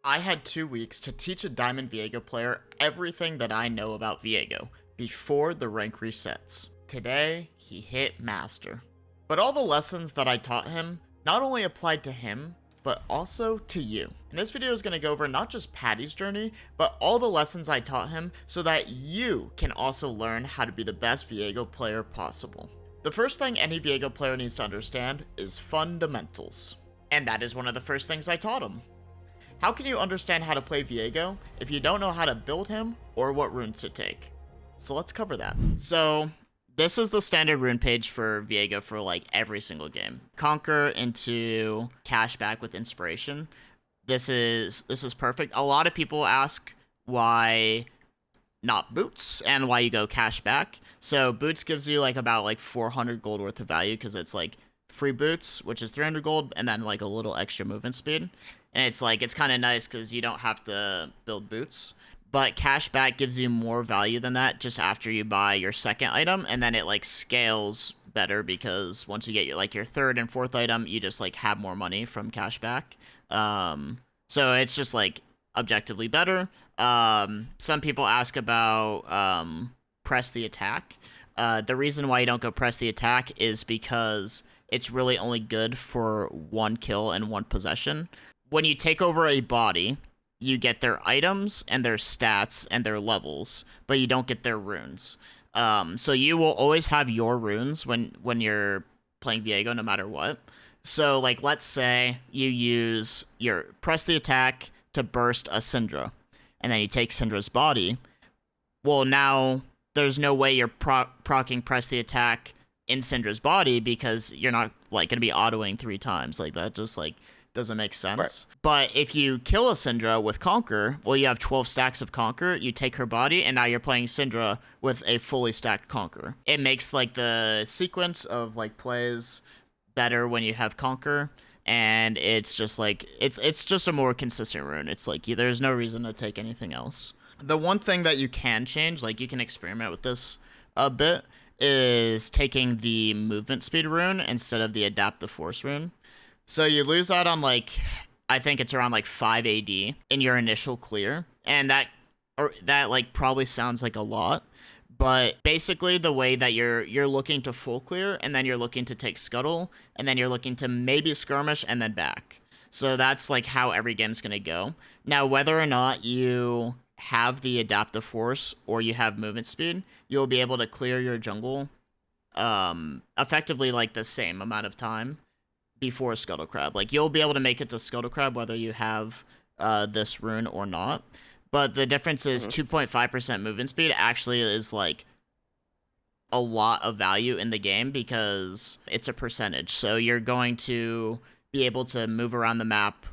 I had 2 weeks to teach a Diamond Viego player everything that I know about Viego before the rank resets. Today, he hit Master. But all the lessons that I taught him not only applied to him, but also to you. And this video is going to go over not just Patty's journey, but all the lessons I taught him so that you can also learn how to be the best Viego player possible. The first thing any Viego player needs to understand is fundamentals. And that is one of the first things I taught him. How can you understand how to play Viego if you don't know how to build him or what runes to take? So let's cover that. So this is the standard rune page for Viego for like every single game. Conquer into Cashback with Inspiration. This is perfect. A lot of people ask why not Boots and why you go Cashback. So Boots gives you like about like 400 gold worth of value because it's like free Boots, which is 300 gold, and then like a little extra movement speed. And it's kind of nice because you don't have to build Boots. But Cashback gives you more value than that just after you buy your second item, and then it like scales better because once you get your third and fourth item, you just like have more money from Cashback. So it's just like objectively better. Some people ask about press the attack. The reason why you don't go press the attack is because it's really only good for one kill and one possession. When you take over a body, you get their items and their stats and their levels, but you don't get their runes. So you will always have your runes when you're playing Viego, no matter what. So like, let's say you use your press the attack to burst a Syndra, and then you take Syndra's body. Well, now there's no way you're proccing press the attack in Syndra's body because you're not like gonna be autoing 3 times. Like that just like doesn't make sense. Right. But if you kill a Syndra with Conquer, well, you have 12 stacks of Conquer, you take her body, and now you're playing Syndra with a fully stacked Conquer. It makes like the sequence of like plays better when you have Conquer, and it's just like it's just a more consistent rune. It's like there's no reason to take anything else. The one thing that you can change, like you can experiment with this a bit, is taking the movement speed rune instead of the adapt the force rune. So you lose out on like, I think it's around like 5 AD in your initial clear, and that like probably sounds like a lot, but basically the way that you're looking to full clear, and then you're looking to take scuttle, and then you're looking to maybe skirmish and then back. So that's like how every game's gonna go. Now, whether or not you have the adaptive force or you have movement speed, you'll be able to clear your jungle effectively like the same amount of time before Scuttle Crab. Like you'll be able to make it to Scuttle Crab whether you have this rune or not. But the difference is 2.5% movement speed actually is like a lot of value in the game because it's a percentage. So you're going to be able to move around the map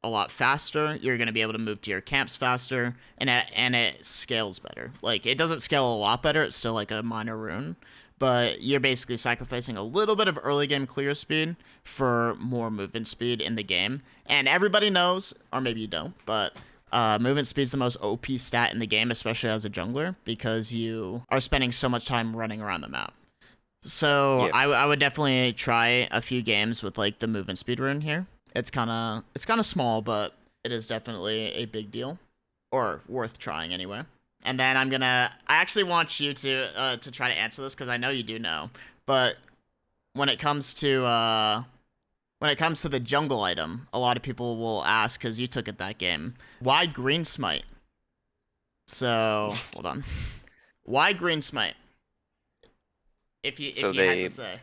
a lot faster. You're going to be able to move to your camps faster, and it scales better. Like it doesn't scale a lot better. It's still like a minor rune, but you're basically sacrificing a little bit of early game clear speed for more movement speed in the game. And everybody knows, or maybe you don't, but movement speed is the most OP stat in the game, especially as a jungler, because you are spending so much time running around the map. So yeah. I would definitely try a few games with like the movement speed rune here. It's kind of small, but it is definitely a big deal, or worth trying anyway. And then I actually want you to try to answer this because I know you do know. But when it comes to the jungle item, a lot of people will ask because you took it that game. Why green smite? So hold on. Why green smite? If you had to say.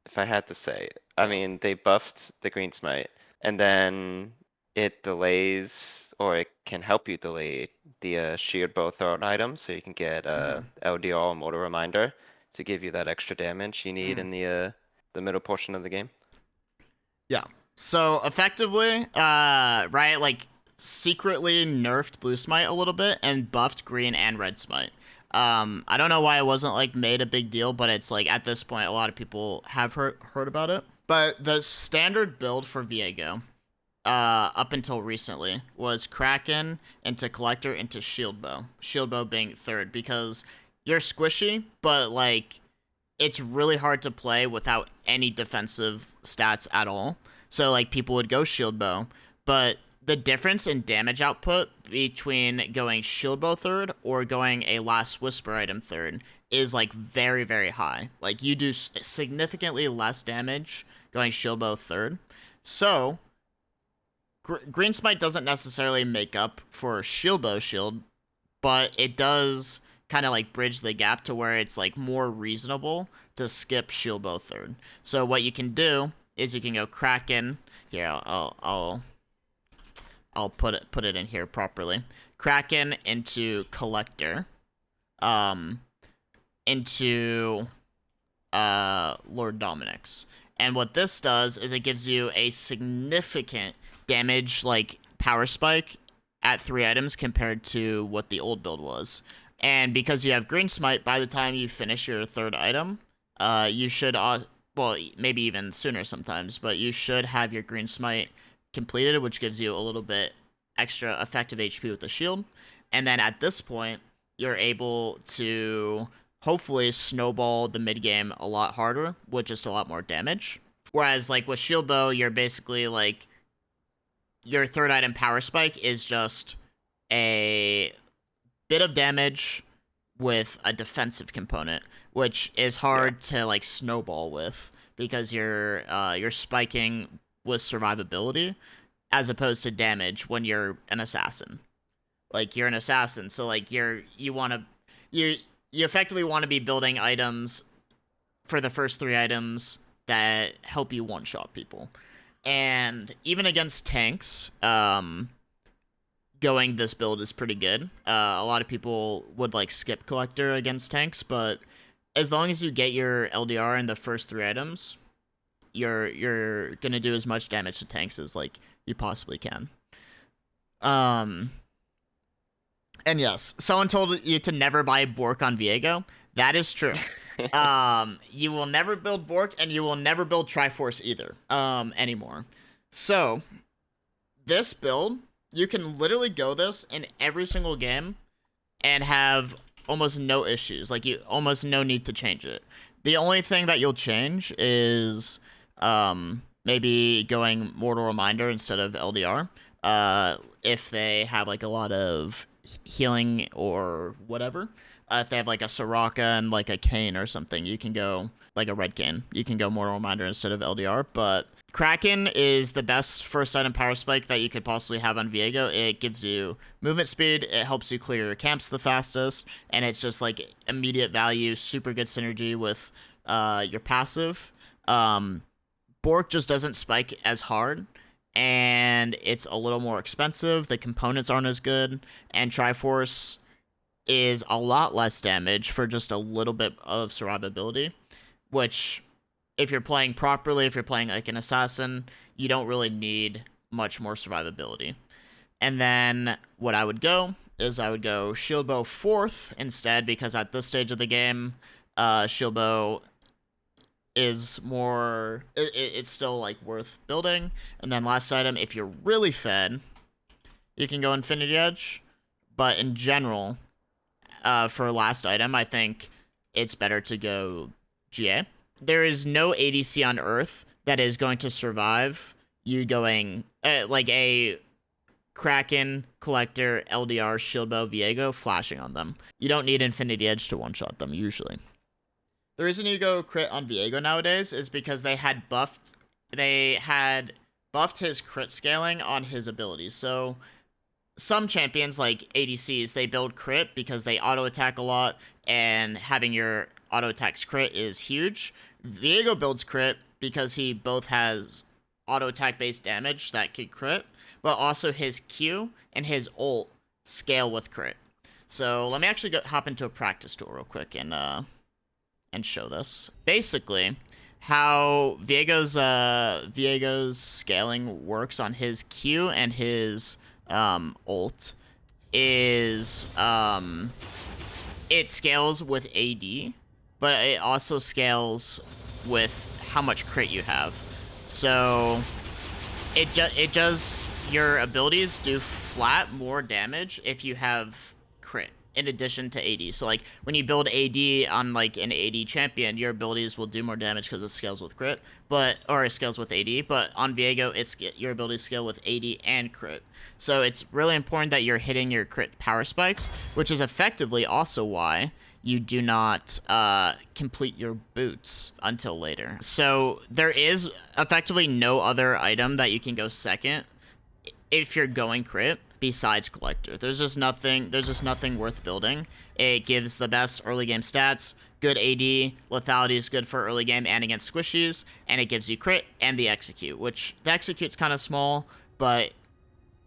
If I had to say, I mean, they buffed the green smite, and then it delays, or it can help you delay the sheared bow thrown item, so you can get LDR Mortal Reminder to give you that extra damage you need in the middle portion of the game. Yeah. So effectively, right, like secretly nerfed blue smite a little bit and buffed green and red smite. I don't know why it wasn't like made a big deal, but it's like at this point a lot of people have heard about it. But the standard build for Viego, up until recently, was Kraken into Collector into Shield Bow. Shield Bow being third because you're squishy, but like it's really hard to play without any defensive stats at all. So like people would go Shield Bow, but the difference in damage output between going shield bow third or going a last whisper item third is like very, very high. Like you do significantly less damage going shield bow third. So green smite doesn't necessarily make up for shield bow shield, but it does kind of like bridge the gap to where it's like more reasonable to skip shield bow third. So what you can do is you can go Kraken. Here, I'll put it in here properly. Kraken into Collector, into Lord Dominic's. And what this does is it gives you a significant damage like power spike at 3 items compared to what the old build was. And because you have green smite, by the time you finish your 3rd item, you should well, maybe even sooner sometimes, but you should have your green smite completed, which gives you a little bit extra effective HP with the shield. And then at this point, you're able to hopefully snowball the mid game a lot harder with just a lot more damage. Whereas like with shield bow, you're basically like your 3rd item power spike is just a bit of damage with a defensive component, which is hard to like snowball with because you're spiking with survivability as opposed to damage when you're an assassin. Like you're an assassin, so like you effectively want to be building items for the first 3 items that help you one-shot people. And even against tanks, going this build is pretty good. A lot of people would like skip Collector against tanks, but as long as you get your LDR in the first 3 items, you're gonna do as much damage to tanks as like you possibly can. And yes, someone told you to never buy Bork on Viego. That is true. You will never build Bork, and you will never build Triforce either anymore. So this build, you can literally go this in every single game and have almost no issues. Like you almost no need to change it. The only thing that you'll change is maybe going Mortal Reminder instead of LDR. If they have like a lot of healing or whatever. If they have like a Soraka and like a Kane or something, you can go like a red Kane. You can go Mortal Reminder instead of LDR. But Kraken is the best first item power spike that you could possibly have on Viego. It gives you movement speed, it helps you clear your camps the fastest, and it's just like immediate value, super good synergy with your passive. Bork just doesn't spike as hard, and it's a little more expensive. The components aren't as good, and Triforce is a lot less damage for just a little bit of survivability, which if you're playing properly, if you're playing like an assassin, you don't really need much more survivability. And then what I would go is I would go shield bow 4th instead, because at this stage of the game, shield bow is more, it's still like worth building. And then last item, if you're really fed, you can go Infinity Edge. But in general, for last item, I think it's better to go GA. There is no ADC on Earth that is going to survive you going like a Kraken, Collector, LDR, Shieldbow, Viego flashing on them. You don't need Infinity Edge to one-shot them, usually. The reason you go crit on Viego nowadays is because they had buffed his crit scaling on his abilities. So some champions like ADCs, they build crit because they auto attack a lot, and having your auto attacks crit is huge. Viego builds crit because he both has auto attack based damage that could crit, but also his Q and his ult scale with crit. So let me actually hop into a practice tool real quick and show this. Basically, how Viego's scaling works on his Q and his ult is it scales with AD, but it also scales with how much crit you have. So it does, your abilities do flat more damage if you have crit. in addition to AD. So like when you build AD on like an AD champion, your abilities will do more damage because it scales with crit, or it scales with AD. But on Viego, your abilities scale with AD and crit. So it's really important that you're hitting your crit power spikes, which is effectively also why you do not complete your boots until later. So there is effectively no other item that you can go second if you're going crit besides collector. There's just nothing worth building. It gives the best early game stats, good AD, lethality is good for early game and against squishies, and it gives you crit and the execute, which the execute's kind of small, but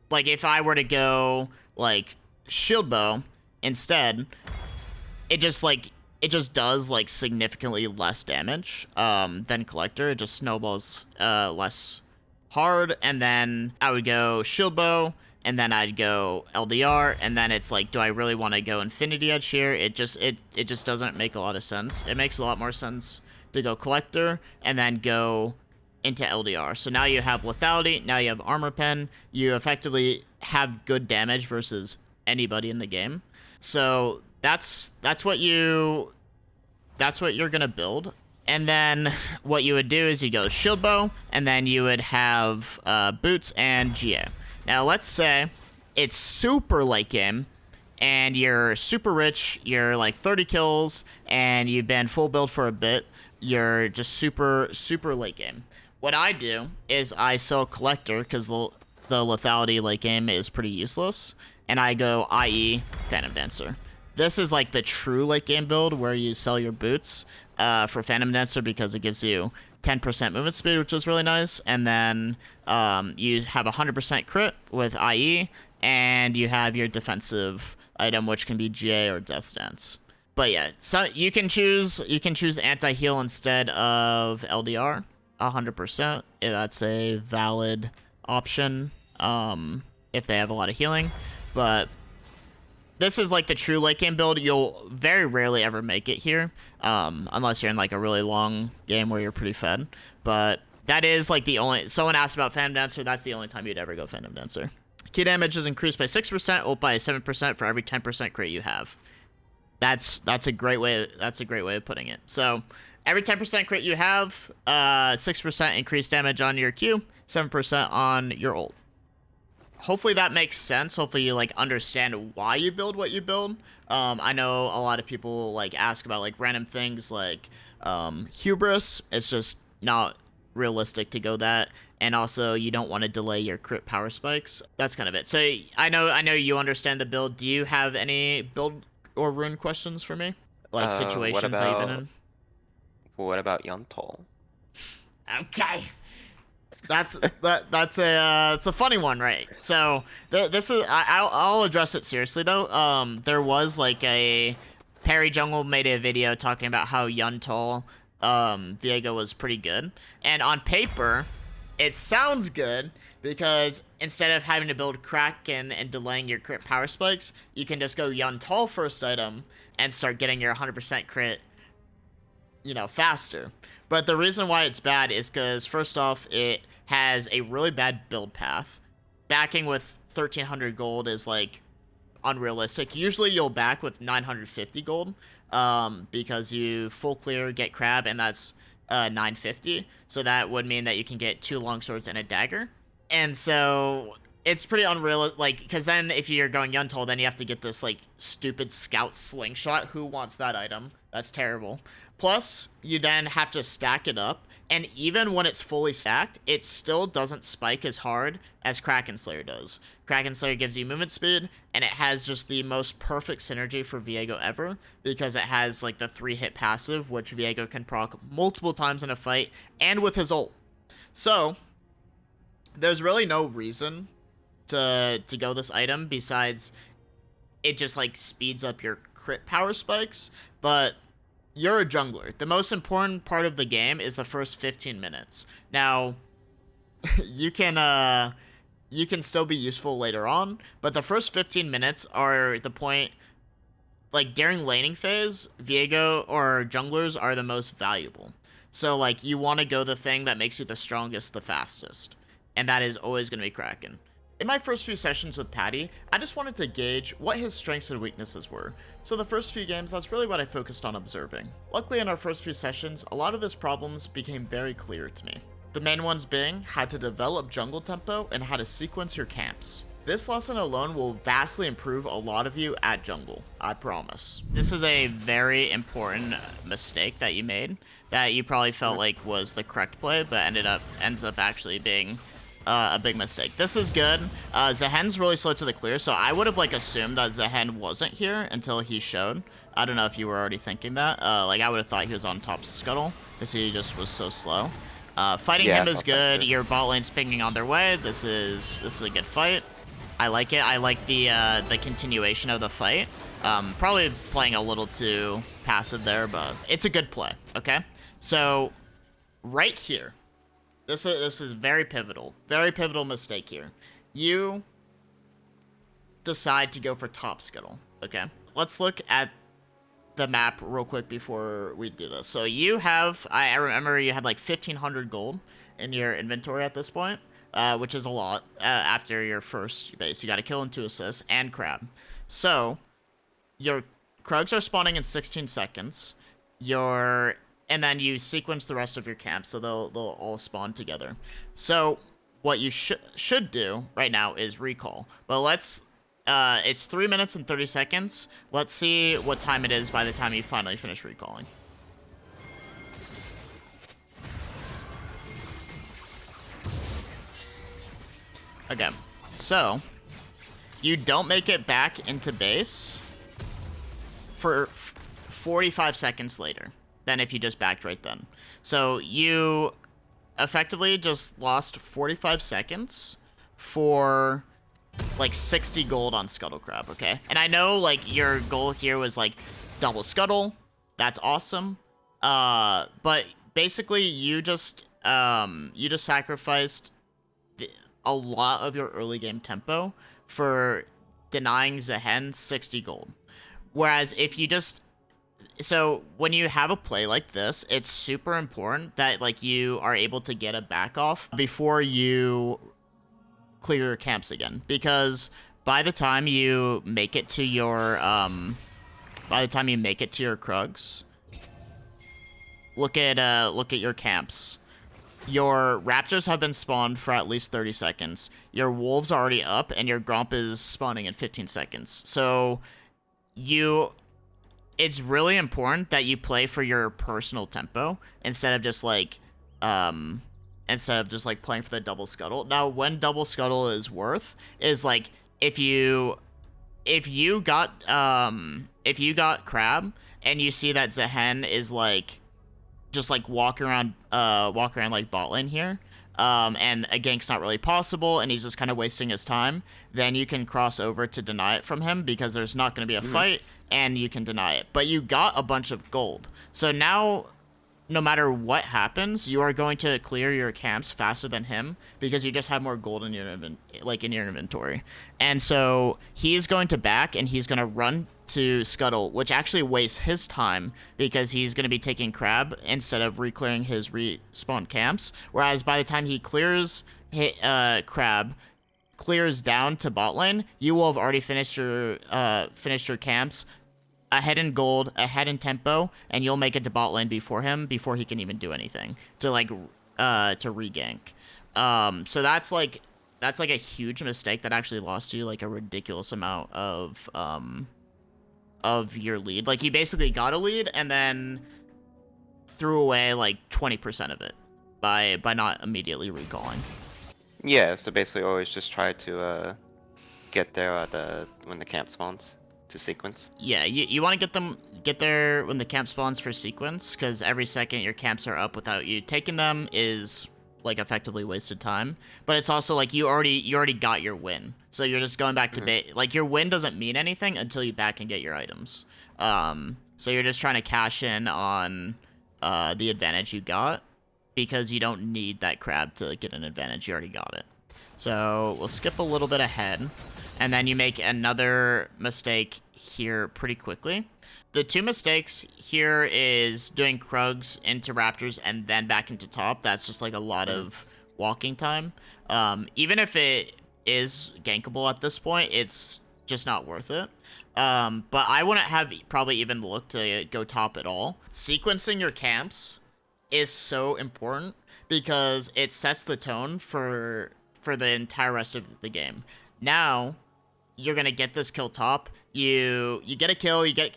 like if I were to go like shield bow instead, it just does like significantly less damage than collector. It just snowballs less hard, and then I would go shield bow, and then I'd go LDR, and then it's like, do I really want to go Infinity Edge here? It just doesn't make a lot of sense. It makes a lot more sense to go collector and then go into LDR. So now you have lethality, now you have armor pen, you effectively have good damage versus anybody in the game. So that's what you're gonna build. And then what you would do is you go shield bow, and then you would have boots and GA. Now let's say it's super late game, and you're super rich, you're like 30 kills, and you've been full build for a bit, you're just super late game. What I do is I sell collector, because the lethality late game is pretty useless, and I go IE Phantom Dancer. This is like the true late game build where you sell your boots for Phantom Dancer because it gives you 10% movement speed, which is really nice. And then you have 100% crit with IE, and you have your defensive item, which can be GA or Death Stance. But yeah, so you can choose anti-heal instead of LDR, 100%. That's a valid option if they have a lot of healing. But this is like the true late game build. You'll very rarely ever make it here, unless you're in like a really long game where you're pretty fed. But that is like the only. Someone asked about Phantom Dancer. That's the only time you'd ever go Phantom Dancer. Key damage is increased by 6%, ult by 7% for every 10% crit you have. That's a great way. That's a great way of putting it. So every 10% crit you have, 6% increased damage on your Q, 7% on your ult. Hopefully that makes sense. Hopefully you like understand why you build what you build. I know a lot of people like ask about like random things like hubris. It's just not realistic to go that. And also you don't want to delay your crit power spikes. That's kind of it. So I know you understand the build. Do you have any build or rune questions for me? Like situations that you've been in? What about Yuntol? Okay. That's a funny one, right? So this is I'll address it seriously though. There was like a Perry Jungle made a video talking about how Yuntol Viego was pretty good, and on paper it sounds good because instead of having to build Kraken and delaying your crit power spikes, you can just go Yuntol first item and start getting your 100% crit, faster. But the reason why it's bad is because first off, it has a really bad build path. Backing with 1300 gold is like unrealistic. Usually you'll back with 950 gold because you full clear, get crab, and that's 950. So that would mean that you can get 2 longswords and a dagger. And so it's pretty unrealistic, like, because then if you're going Yuntol, then you have to get this like stupid scout slingshot. Who wants that item? That's terrible. Plus, you then have to stack it up, and even when it's fully stacked, it still doesn't spike as hard as Kraken Slayer does. Kraken Slayer gives you movement speed, and it has just the most perfect synergy for Viego ever, because it has like the 3-hit passive, which Viego can proc multiple times in a fight, and with his ult. So, there's really no reason to go this item besides it just like speeds up your crit power spikes, but you're a jungler. The most important part of the game is the first 15 minutes. Now, you can still be useful later on, but the first 15 minutes are the point. Like during laning phase, Viego or junglers are the most valuable. So like you want to go the thing that makes you the strongest the fastest, and that is always going to be Kraken. In my first few sessions with Patty, I just wanted to gauge what his strengths and weaknesses were. So the first few games, that's really what I focused on observing. Luckily in our first few sessions, a lot of his problems became very clear to me. The main ones being how to develop jungle tempo and how to sequence your camps. This lesson alone will vastly improve a lot of you at jungle, I promise. This is a very important mistake that you made that you probably felt like was the correct play, but ends up actually being a big mistake. This is good. Zehen's really slow to the clear, so I would have like assumed that Zehen wasn't here until he showed. I don't know if you were already thinking that. Like I would have thought he was on top scuttle because he just was so slow. Fighting him is good. Your bot lane's pinging on their way. This is a good fight. I like it. I like the continuation of the fight. Probably playing a little too passive there, but it's a good play. Okay, so right here. This is very pivotal mistake here. You decide to go for top scuttle, okay? Let's look at the map real quick before we do this. So you have, I remember you had like 1,500 gold in your inventory at this point, which is a lot after your first base. You got a kill and 2 assists and crab. So your Krugs are spawning in 16 seconds. And then you sequence the rest of your camps, so they'll all spawn together. So what you should do right now is recall. But let's, it's 3 minutes and 30 seconds. Let's see what time it is by the time you finally finish recalling. Okay, so you don't make it back into base for 45 seconds later than if you just backed right then. So you effectively just lost 45 seconds for like 60 gold on Scuttle Crab, okay? And I know like your goal here was like double Scuttle. That's awesome. But basically you just sacrificed a lot of your early game tempo for denying Zehen 60 gold. Whereas if you just, so when you have a play like this, it's super important that like you are able to get a back off before you clear your camps again, because by the time you make it to your Krugs, look at your camps. Your Raptors have been spawned for at least 30 seconds. Your Wolves are already up, and your Gromp is spawning in 15 seconds. So it's really important that you play for your personal tempo instead of just like playing for the double scuttle. Now, when double scuttle is worth is like if you got crab and you see that Zehen is like just like walk around like bot lane here, and a gank's not really possible and he's just kind of wasting his time, then you can cross over to deny it from him because there's not going to be a fight and you can deny it. But you got a bunch of gold. So now, no matter what happens, you are going to clear your camps faster than him because you just have more gold in your inventory. And so he's going to back and he's going to run to scuttle, which actually wastes his time because he's going to be taking crab instead of re-clearing his respawn camps. Whereas by the time he clears crab, clears down to bot lane, you will have already finished your camps, ahead in gold, ahead in tempo, and you'll make it to bot lane before he can even do anything to like to regank. So that's like a huge mistake that actually lost you like a ridiculous amount of your lead. Like you basically got a lead and then threw away like 20% of it by not immediately recalling. Yeah, so basically always just try to get there when the camp spawns to sequence. Yeah, you want to get there when the camp spawns for sequence, because every second your camps are up without you taking them is like effectively wasted time. But it's also like you already got your win, so you're just going back to base. Like your win doesn't mean anything until you back and get your items. So you're just trying to cash in on the advantage you got, because you don't need that crab to get an advantage. You already got it. So we'll skip a little bit ahead, and then you make another mistake here pretty quickly. The two mistakes here is doing Krugs into Raptors and then back into top. That's just like a lot of walking time. Even if it is gankable at this point. It's just not worth it. But I wouldn't have probably even looked to go top at all. Sequencing your camps is so important because it sets the tone for the entire rest of the game. Now, you're gonna get this kill top. You get a kill, you get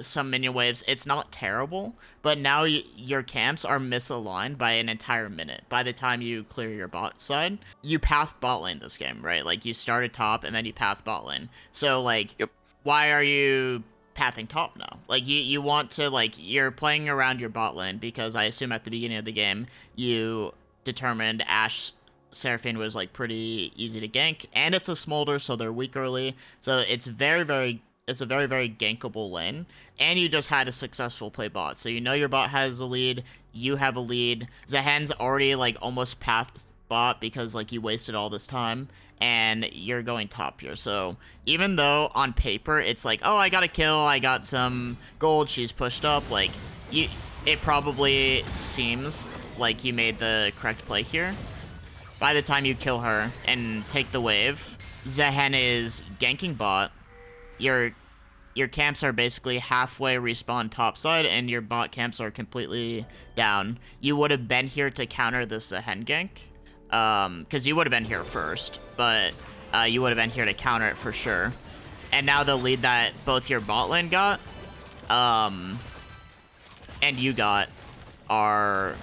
some minion waves. It's not terrible, but now your camps are misaligned by an entire minute. By the time you clear your bot side, you path bot lane this game, right? Like you started top and then you path bot lane. So like, Yep. why are you pathing top now? Like you want to, like, you're playing around your bot lane because I assume at the beginning of the game you determined Ashe Seraphine was like pretty easy to gank, and it's a smolder, so they're weak early. So it's a very gankable lane, and you just had a successful play bot. So you know your bot has a lead, you have a lead. Zahen's already like almost pathed bot because like you wasted all this time, and you're going top here. So even though on paper it's like, oh, I got a kill, I got some gold, she's pushed up, like it probably seems like you made the correct play here. By the time you kill her and take the wave, Zahen is ganking bot. Your camps are basically halfway respawn topside, and your bot camps are completely down. You would have been here to counter this Zahen gank, because you would have been here first, but you would have been here to counter it for sure. And now the lead that both your bot lane got, and you got, are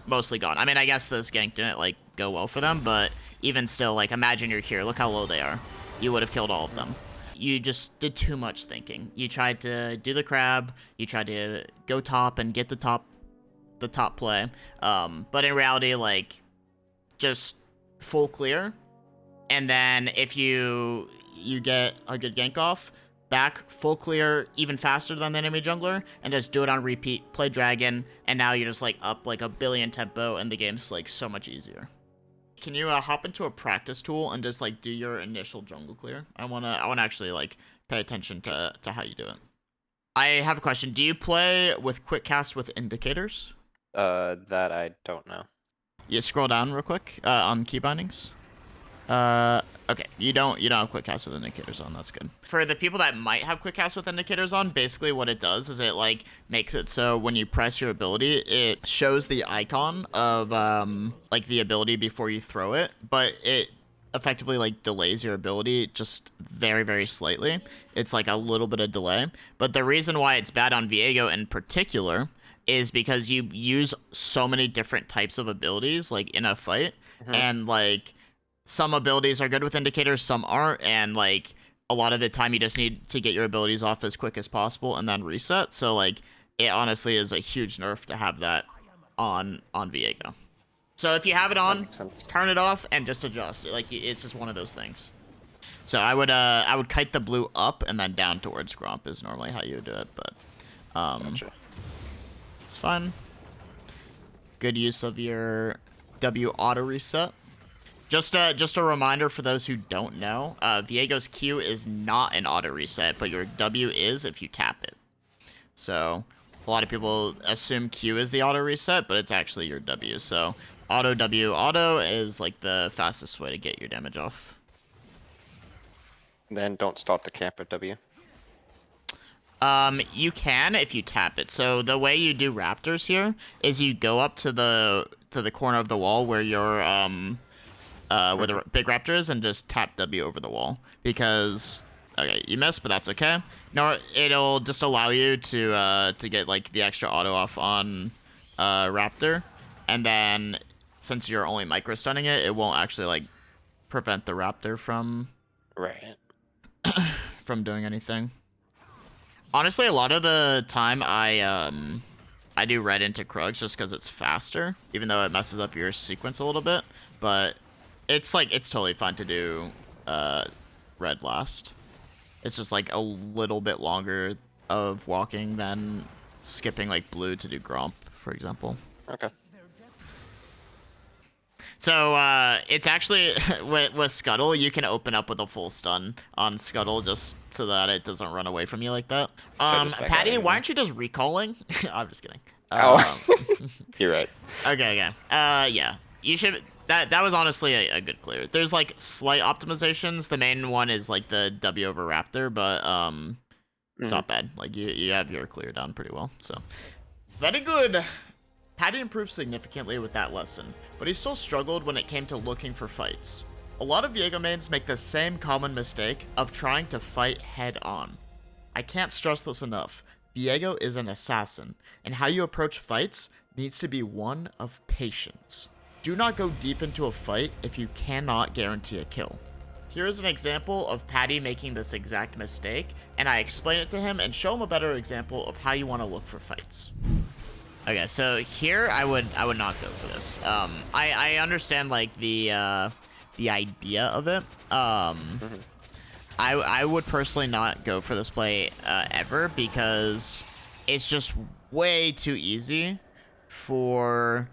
mostly gone. I mean, I guess this gank didn't like go well for them, but even still, like, imagine you're here. Look how low they are. You would have killed all of them. You just did too much thinking. You tried to do the crab. You tried to go top and get the top play. But in reality, like, just full clear. And then if you get a good gank off, back, full clear, even faster than the enemy jungler, and just do it on repeat, play dragon, and now you're just like up like a billion tempo, and the game's like so much easier. Can you hop into a practice tool and just like do your initial jungle clear? I wanna actually like pay attention to how you do it. I have a question. Do you play with quick cast with indicators? That I don't know. You scroll down real quick on key bindings. Okay, you don't have quick cast with indicators on. That's good. For the people that might have quick cast with indicators on, basically what it does is it like makes it so when you press your ability, it shows the icon of like the ability before you throw it, but it effectively like delays your ability just very slightly. It's like a little bit of delay. But the reason why it's bad on Viego in particular is because you use so many different types of abilities like in a fight, and like some abilities are good with indicators, some aren't, and like a lot of the time you just need to get your abilities off as quick as possible and then reset. So like it honestly is a huge nerf to have that on Viego. So if you have it on, turn it off and just adjust. Like it's just one of those things. So I would kite the blue up and then down towards Gromp is normally how you would do it, but Gotcha. it's fine. Good use of your W auto reset. Just a reminder for those who don't know, Viego's Q is not an auto reset, but your W is if you tap it. So a lot of people assume Q is the auto reset, but it's actually your W. So auto W auto is like the fastest way to get your damage off. Then don't start the camp at W. You can if you tap it. So the way you do Raptors here is you go up to the corner of the wall where your where the big raptor is, and just tap W over the wall. Because, okay, you missed, but that's okay. No, it'll just allow you to get like the extra auto off on raptor, and then since you're only micro stunning it, it won't actually like prevent the raptor from from doing anything. Honestly, a lot of the time I do red into Krugs just because it's faster, even though it messes up your sequence a little bit, but it's like, it's totally fine to do red last. It's just like a little bit longer of walking than skipping like blue to do Gromp, for example. Okay. So it's actually, with Scuttle, you can open up with a full stun on Scuttle just so that it doesn't run away from you like that. Patty, why aren't you just recalling? I'm just kidding. Oh, you're right. Okay. Yeah. You should. that was honestly a good clear. There's like slight optimizations. The main one is like the W over Raptor, but it's not bad. Like you have your clear down pretty well. So very good. Patty improved significantly with that lesson, but he still struggled when it came to looking for fights. A lot of Viego mains make the same common mistake of trying to fight head on. I can't stress this enough. Viego is an assassin, and how you approach fights needs to be one of patience. Do not go deep into a fight if you cannot guarantee a kill. Here is an example of Patty making this exact mistake, and I explain it to him and show him a better example of how you want to look for fights. Okay, so here I would not go for this. I understand like the idea of it. I would personally not go for this play ever because it's just way too easy for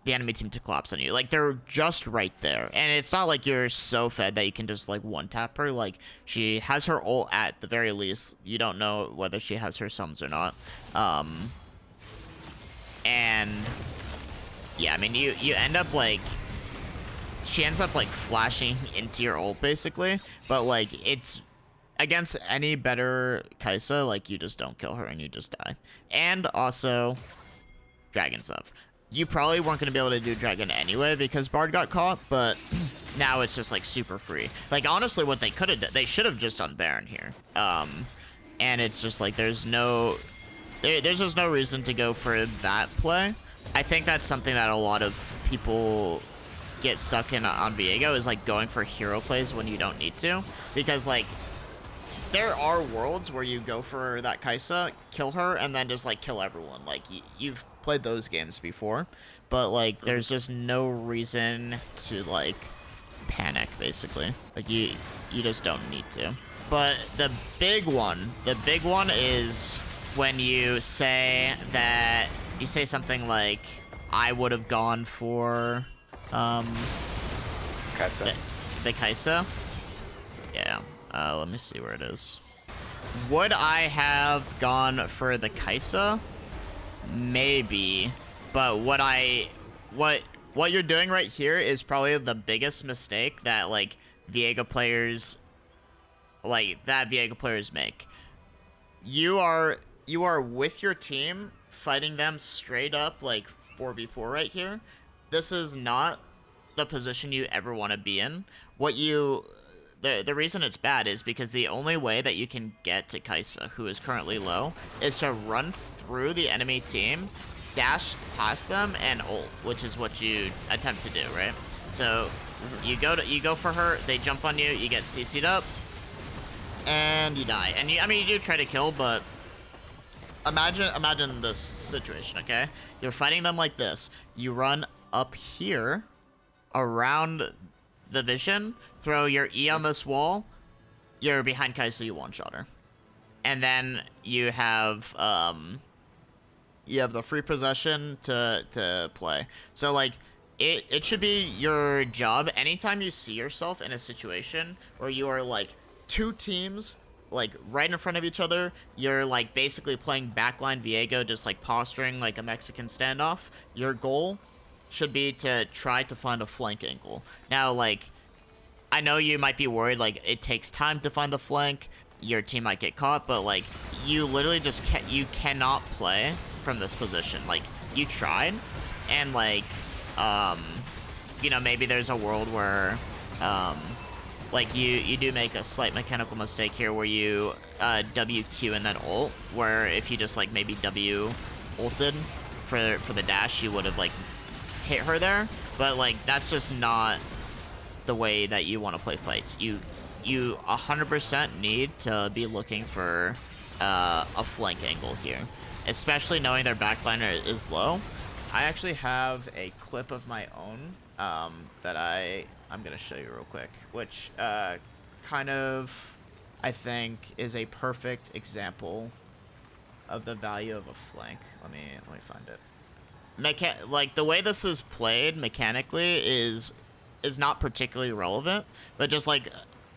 the enemy team to collapse on you. Like, they're just right there. And it's not like you're so fed that you can just, like, one-tap her. Like, she has her ult at the very least. You don't know whether she has her sums or not. And, yeah, I mean, you end up, like... She ends up, like, flashing into your ult, basically. But, like, it's... Against any better Kai'Sa, like, you just don't kill her and you just die. And also, Dragon's up. You probably weren't going to be able to do Dragon anyway because Bard got caught, but now it's just, like, super free. Like, honestly, what they could have done, they should have just done Baron here. And it's just, like, there's just no reason to go for that play. I think that's something that a lot of people get stuck in on Viego is, like, going for hero plays when you don't need to. Because, like, there are worlds where you go for that Kai'Sa, kill her, and then just, like, kill everyone. Like, you've played those games before, but, like, there's just no reason to, like, panic, basically. Like, you just don't need to. But the big one is when you say that, you say something like, I would have gone for, Kai'Sa. the Kai'Sa. Yeah. Let me see where it is. Would I have gone for the Kai'Sa? Maybe. But what you're doing right here is probably the biggest mistake that, like, Viego players make. You are with your team fighting them straight up, like, 4v4 right here. This is not the position you ever want to be in. The reason it's bad is because the only way that you can get to Kai'Sa, who is currently low, is to run through the enemy team, dash past them, and ult, which is what you attempt to do, right? So you go for her, they jump on you, you get CC'd up, and you die. And you do try to kill, but imagine this situation, okay? You're fighting them like this. You run up here around the vision, throw your E on this wall, you're behind Kai'Sa, you one-shot her. And then you have the free possession to play. So, like, it should be your job anytime you see yourself in a situation where you are, like, two teams, like, right in front of each other, you're, like, basically playing backline Viego, just, like, posturing like a Mexican standoff. Your goal should be to try to find a flank angle. Now, like, I know you might be worried, like, it takes time to find the flank, your team might get caught, but, like, you literally just you cannot play from this position. Like, you tried, and, like, you know, maybe there's a world where, like, you do make a slight mechanical mistake here where you, WQ and then ult, where if you just, like, maybe W ulted for the dash, you would have, like, hit her there, but, like, that's just not the way that you want to play fights. You 100% need to be looking for a flank angle here, especially knowing their backliner is low. I actually have a clip of my own that I'm gonna show you real quick, which kind of, I think, is a perfect example of the value of a flank. Let me find it. Like, the way this is played mechanically is not particularly relevant, but just, like,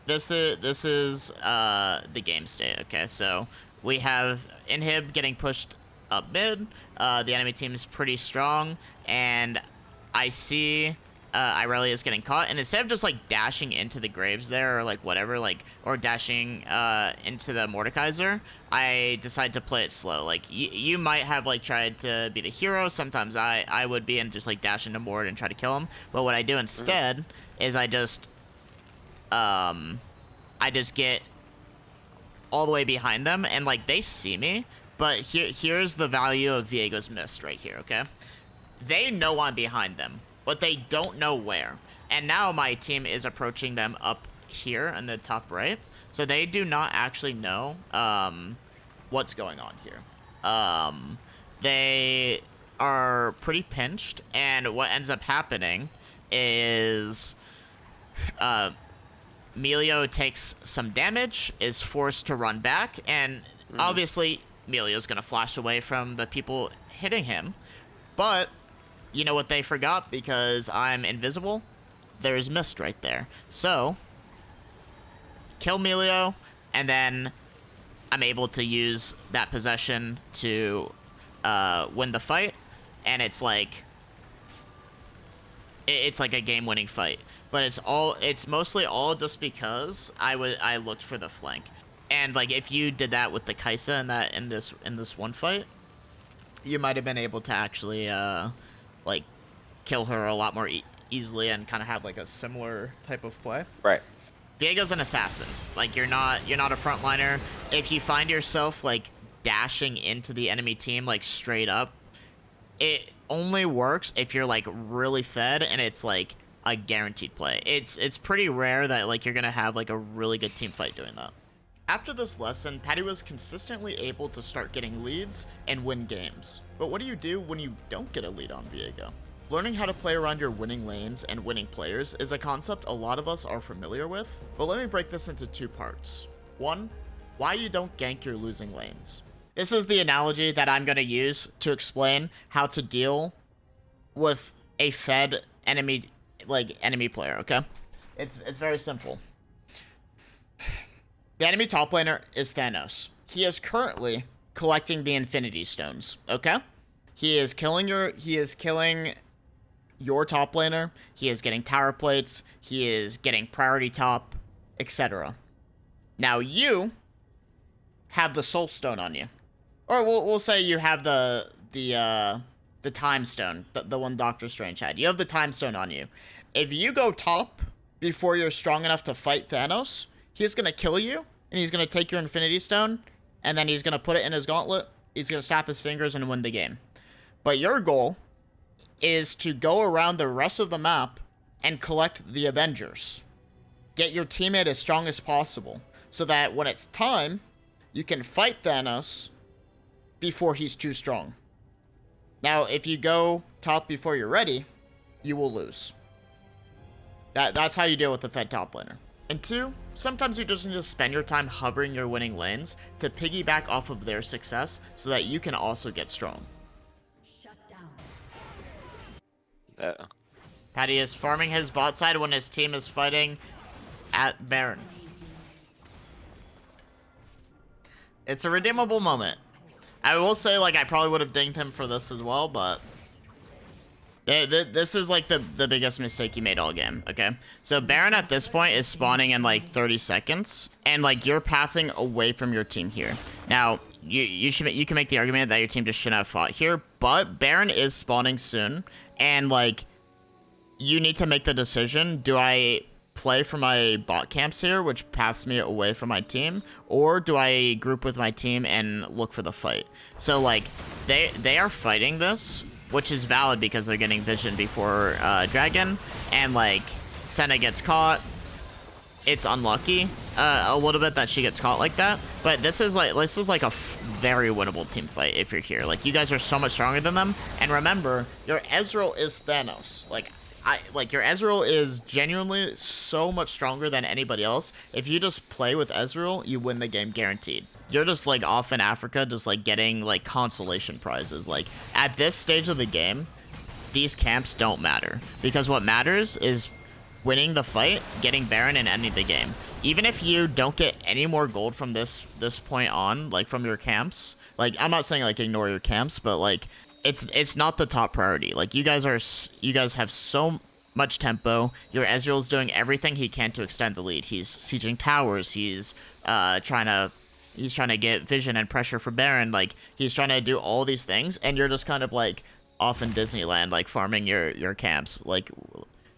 this is the game state. Okay, so we have Inhib getting pushed up mid. The enemy team is pretty strong, and I see Irelia is getting caught, and instead of just like dashing into the graves there or like whatever, like, or dashing into the Mordekaiser, I decide to play it slow. Like you might have like tried to be the hero. Sometimes I would be and just like dash into Mord and try to kill him. But what I do instead is I just get all the way behind them, and like they see me. But here's the value of Viego's mist right here, okay? They know I'm behind them, but they don't know where. And now my team is approaching them up here in the top right. So they do not actually know what's going on here. They are pretty pinched, and what ends up happening is Melio takes some damage, is forced to run back, and obviously Melio's gonna flash away from the people hitting him. But you know what they forgot? Because I'm invisible, there's mist right there. So kill Melio, and then I'm able to use that possession to win the fight, and it's like a game-winning fight. But it's mostly all just because I looked for the flank. And like if you did that with the Kaisa in this one fight, you might have been able to actually like kill her a lot more easily and kind of have like a similar type of play. Right. Viego's an assassin. Like you're not a frontliner. If you find yourself like dashing into the enemy team like straight up, it only works if you're like really fed and it's like a guaranteed play. It's pretty rare that like you're gonna have like a really good team fight doing that. After this lesson, Patty was consistently able to start getting leads and win games. But what do you do when you don't get a lead on Viego? Learning how to play around your winning lanes and winning players is a concept a lot of us are familiar with, but let me break this into two parts. One, why you don't gank your losing lanes. This is the analogy that I'm going to use to explain how to deal with a fed enemy player, okay? It's very simple. The enemy top laner is Thanos. He is currently collecting the Infinity Stones, okay? He is killing your top laner. He is getting tower plates. He is getting priority top, etc. Now you have the Soul Stone on you, or we'll say you have the Time Stone, the one Doctor Strange had. You have the Time Stone on you. If you go top before you're strong enough to fight Thanos, he's gonna kill you, and he's gonna take your Infinity Stone, and then he's gonna put it in his gauntlet. He's gonna snap his fingers and win the game. But your goal is to go around the rest of the map and collect the Avengers. Get your teammate as strong as possible, so that when it's time, you can fight Thanos before he's too strong. Now, if you go top before you're ready, you will lose. That's how you deal with the fed top laner. And two, sometimes you just need to spend your time hovering your winning lanes to piggyback off of their success so that you can also get strong. Patty is farming his bot side when his team is fighting at Baron. It's a redeemable moment. I will say, like, I probably would have dinged him for this as well, but this is like the biggest mistake he made all game, okay? So Baron at this point is spawning in like 30 seconds, and like you're pathing away from your team here. Now, you can make the argument that your team just shouldn't have fought here, but Baron is spawning soon, and like you need to make the decision: do I play for my bot camps here, which paths me away from my team, or do I group with my team and look for the fight? So like they are fighting this, which is valid because they're getting vision before Dragon, and like Senna gets caught. It's unlucky a little bit that she gets caught like that, but this is like a very winnable team fight if you're here. Like you guys are so much stronger than them, and remember, your Ezreal is Thanos. Like your Ezreal is genuinely so much stronger than anybody else. If you just play with Ezreal, you win the game guaranteed. You're just like off in Africa, just like getting like consolation prizes. Like at this stage of the game, these camps don't matter, because what matters is winning the fight, getting Baron, and ending the game. Even if you don't get any more gold from this point on, like from your camps, like I'm not saying like ignore your camps, but like it's not the top priority. Like you guys have so much tempo. Your Ezreal's doing everything he can to extend the lead. He's sieging towers. He's trying to get vision and pressure for Baron. Like he's trying to do all these things, and you're just kind of like off in Disneyland, like farming your camps, like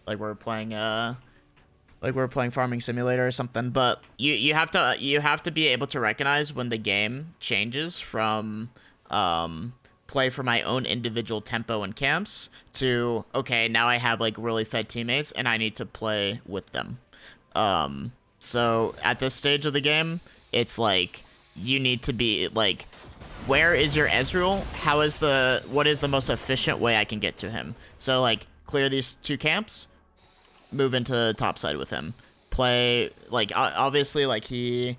we're playing Farming Simulator or something. But you have to be able to recognize when the game changes from play for my own individual tempo and camps to, okay, now I have like really fed teammates and I need to play with them. So at this stage of the game, it's like you need to be like, where is your Ezreal? What is the most efficient way I can get to him? So like clear these 2 camps, move into topside with him. Play like obviously like he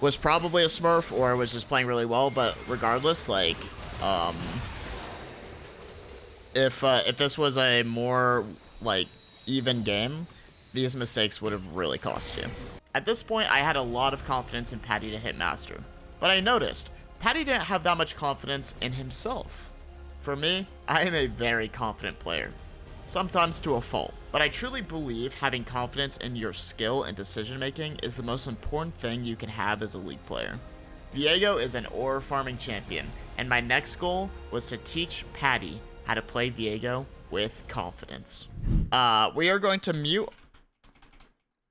was probably a Smurf or was just playing really well, but regardless, like if this was a more like even game, these mistakes would have really cost you. At this point, I had a lot of confidence in Paddy to hit Master, but I noticed Paddy didn't have that much confidence in himself. For me, I am a very confident player, sometimes to a fault, but I truly believe having confidence in your skill and decision making is the most important thing you can have as a League player. Viego is an ore farming champion, and my next goal was to teach Paddy how to play Viego with confidence. We are going to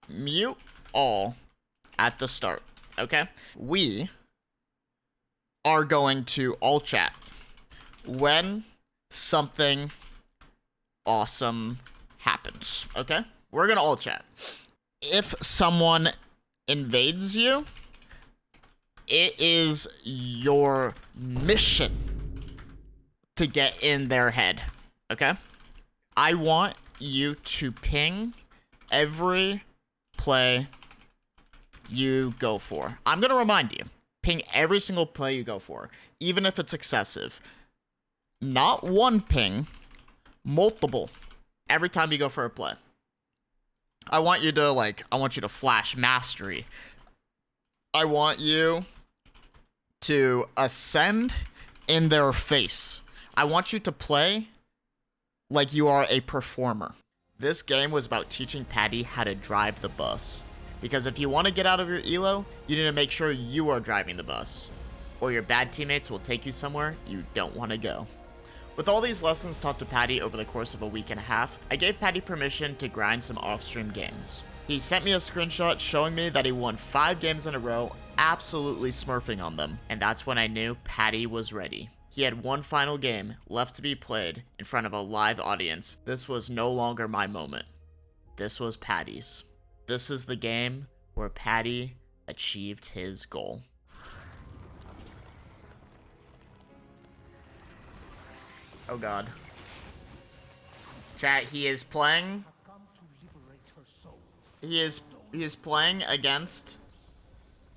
mute all at the start, okay? We are going to all chat when something awesome happens, okay? We're gonna all chat. If someone invades you, it is your mission to get in their head, okay? I want you to ping every play you go for. I'm gonna remind you, ping every single play you go for, even if it's excessive. Not one ping, multiple, every time you go for a play. I want you to flash mastery. I want you to ascend in their face. I want you to play like you are a performer. This game was about teaching Paddy how to drive the bus. Because if you want to get out of your elo, you need to make sure you are driving the bus, or your bad teammates will take you somewhere you don't want to go. With all these lessons taught to Paddy over the course of a week and a half, I gave Paddy permission to grind some off-stream games. He sent me a screenshot showing me that he won 5 games in a row, absolutely smurfing on them, and that's when I knew Paddy was ready. He had one final game left to be played in front of a live audience. This was no longer my moment. This was Paddy's. This is the game where Paddy achieved his goal. Oh god. Chat, he is playing. He is playing against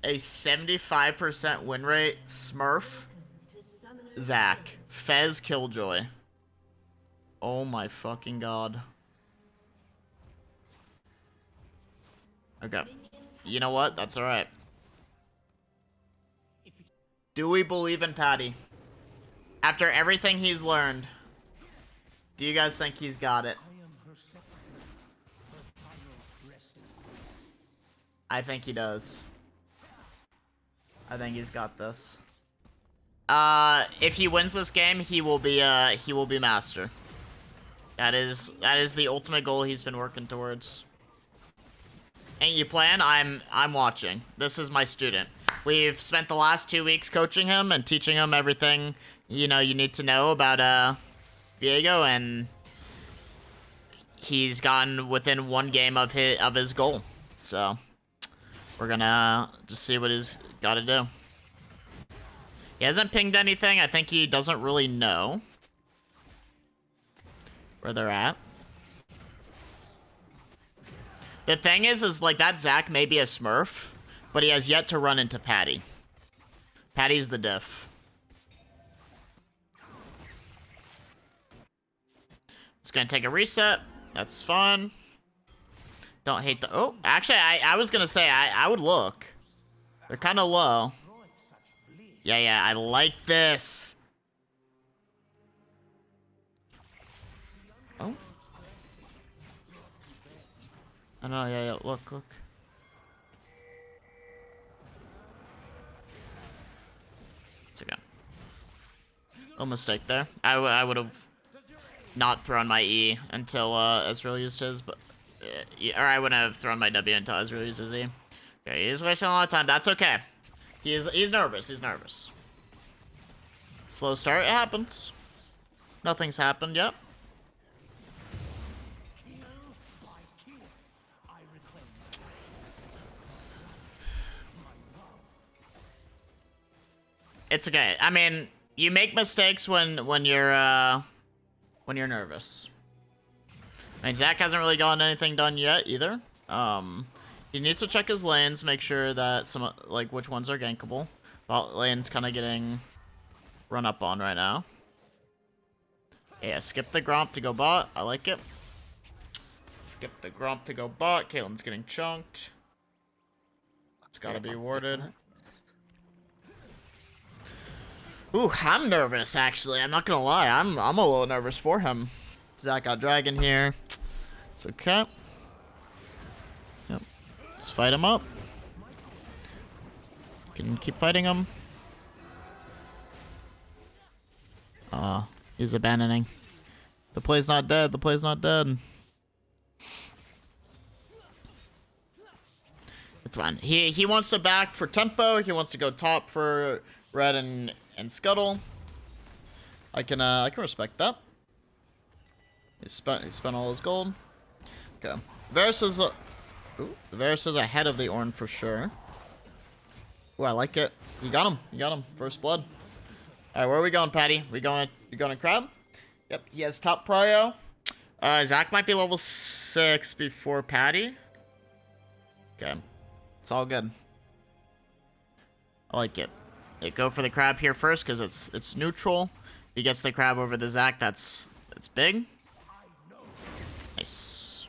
a 75% win rate Smurf Zach. Fez Killjoy. Oh my fucking god. Okay. You know what? That's alright. Do we believe in Paddy? After everything he's learned, do you guys think he's got it? I think he does. I think he's got this. If he wins this game, he will be master. That is the ultimate goal he's been working towards. Ain't you playing? I'm watching. This is my student. We've spent the last 2 weeks coaching him and teaching him everything, you know, you need to know about Viego, and he's gotten within 1 game of his goal. So we're gonna just see what he's got to do. He hasn't pinged anything. I think he doesn't really know where they're at. The thing is like that Zac may be a Smurf, but he has yet to run into Paddy. Paddy's the diff. It's gonna take a reset. That's fun. Don't hate the... Oh, actually, I was gonna say, I would look. They're kind of low. Yeah, I like this. I know, yeah, look. It's okay. No mistake there. I would have not thrown my E until Ezreal used his, but or I wouldn't have thrown my W until Ezreal used his E. Okay, he's wasting a lot of time. That's okay. He's nervous. He's nervous. Slow start. It happens. Nothing's happened yet. It's okay. I mean, you make mistakes when you're nervous. I mean, Zach hasn't really gotten anything done yet either. He needs to check his lanes, make sure that some like which ones are gankable. Bot lane's kind of getting run up on right now. Yeah, skip the Gromp to go bot. I like it. Skip the Gromp to go bot. Caitlyn's getting chunked. It's gotta be warded. Ooh, I'm nervous actually. I'm not gonna lie. I'm a little nervous for him. Zach got dragon here. It's okay. Yep. Let's fight him up. Can keep fighting him. He's abandoning. The play's not dead. The play's not dead. It's fine. He wants to back for tempo. He wants to go top for red and scuttle. I can respect that. He spent all his gold. Okay. Varus is ahead of the Ornn for sure. Ooh, I like it. You got him. You got him. First blood. Alright, where are we going, Patty? We going to crab? Yep, he has top prio. Zach might be level 6 before Patty. Okay. It's all good. I like it. Yeah, go for the crab here first because it's neutral. If he gets the crab over the Zach, that's big. Nice.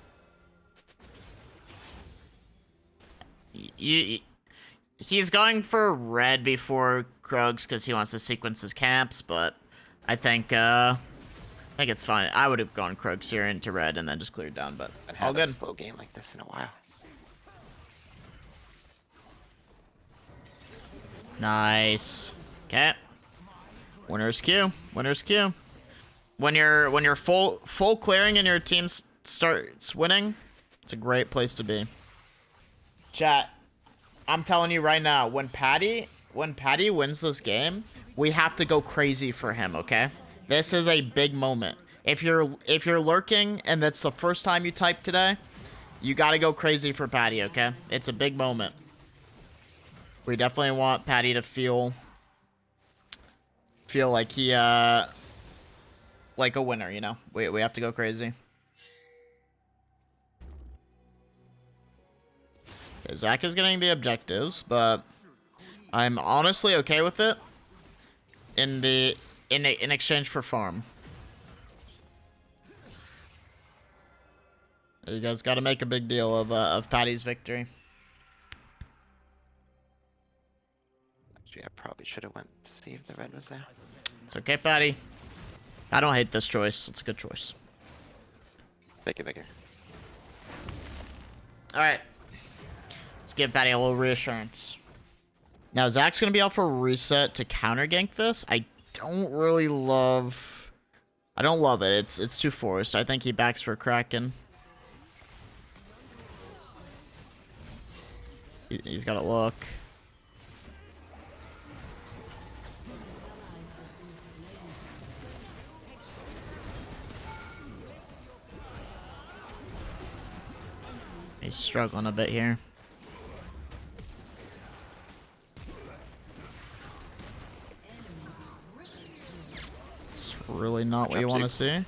He's going for red before Krogs because he wants to sequence his camps, but I think it's fine. I would have gone Krogs here into red and then just cleared down, but all good. I've had a slow game like this in a while. Nice. Okay. Winner's Q. Winner's Q. When you're full clearing and your team starts winning, it's a great place to be. Chat, I'm telling you right now, when Patty wins this game, we have to go crazy for him, okay? This is a big moment. If you're lurking and that's the first time you type today, you got to go crazy for Patty, okay? It's a big moment. We definitely want Patty to feel like he like a winner, you know? We have to go crazy. Okay, Zach is getting the objectives, but I'm honestly okay with it in exchange for farm. You guys got to make a big deal of Patty's victory. I probably should have went to see if the red was there. It's okay, Patty. I don't hate this choice. It's a good choice. Bigger. Alright. Let's give Patty a little reassurance. Now, Zach's going to be out for a reset to counter gank this. I don't love it. It's too forced. I think he backs for Kraken. He's got to look. He's struggling a bit here. It's really not what you want to see.